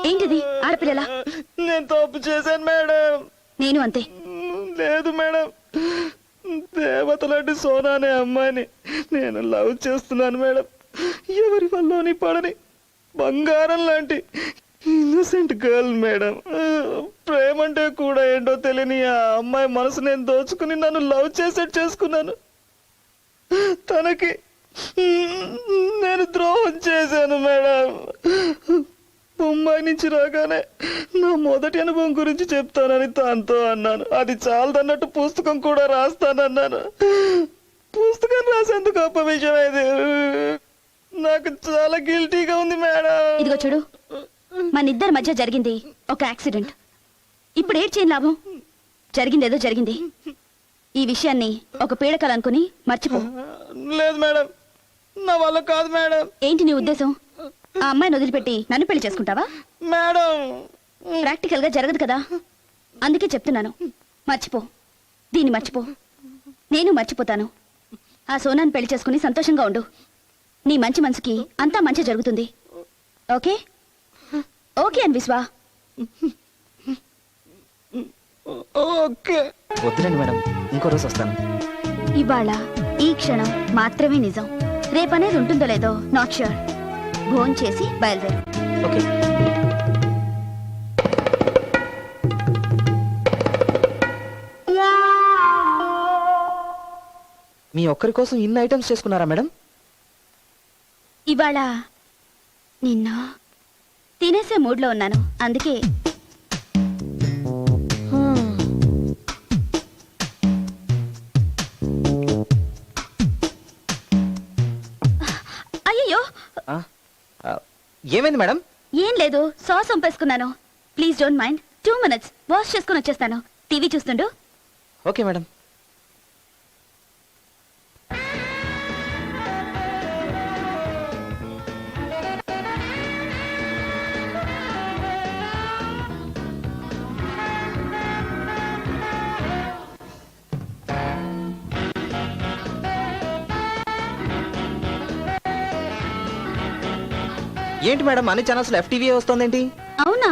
ఏంటిది ఆడపిల్లలా? నేను తప్పు చేశాను మేడం. నేను అంతే. లేదు మేడం, దేవత లాంటి సోనా అనే అమ్మాయిని నేను లవ్ చేస్తున్నాను మేడం. ఎవరి వల్లోని పడని బంగారం లాంటి ఇన్నోసెంట్ గర్ల్ మేడం. ప్రేమ అంటే కూడా ఏంటో తెలియని ఆ అమ్మాయి మనసు నేను దోచుకుని నన్ను లవ్ చేసేట్టు చేసుకున్నాను. తనకి నేను ద్రోహం చేశాను మేడం. ముంబై నుంచి రాగానే నా మొదటి అనుభవం గురించి చెప్తానని తనతో అన్నాను. అది చాలదన్నట్టు పుస్తకం కూడా రాస్తానన్నాను. పుస్తకం రాసేందుకు గొప్ప విషయం ఇది. నాకు చాలా గిల్టీగా ఉంది మేడం. ఇదిగో చూడు, మన ఇద్దరి మధ్య జరిగింది ఒక యాక్సిడెంట్. ఇప్పుడు ఏడ్ చేయని లాభం. జరిగిందేదో జరిగింది. ఈ విషయాన్ని ఒక పీడకలనుకుని మర్చిపో. లేదు మేడం, నా వల్ల కాదు మేడం. ఏంటి నీ ఉద్దేశం? ఆ అమ్మాయిని వదిలిపెట్టి నన్ను పెళ్లి చేసుకుంటావా? మేడం, ప్రాక్టికల్ గా జరగదు కదా, అందుకే చెప్తున్నాను. మర్చిపో, దీన్ని మర్చిపో. నేను మర్చిపోతాను. ఆ సోనాన్ని పెళ్లి చేసుకుని సంతోషంగా ఉండు. నీ మంచి మనసుకి అంతా మంచి జరుగుతుంది. ఓకే? ఓకే అని విశ్వా. ఓకే. వద్దులండి మేడం, ఇంకో రోజు వస్తాను. ఇవాళ ఈ క్షణం మాత్రమే నిజం. రేపనేది ఉంటుందో లేదో నాట్ ష్యూర్. భోన్ చేసి బయలుదేరు. ఓకే. మీ ఒక్కరి కోసం ఇన్ని ఐటమ్స్ చేసుకున్నారా మేడం? ఇవాళ నిన్న తినేసే మూడ్లో ఉన్నాను, అందుకే. అయ్యయ్యో, ఏమైంది మేడం? ఏం లేదు, సాస్ వంపేసుకున్నాను. Please don't mind. 2 minutes wash చేసుకుని వచ్చేస్తాను. టీవీ చూస్తుండు. Okay madam. ఏంటి మేడం, అన్ని ఛానల్స్ FTV వస్తుందేంటి? అవునా?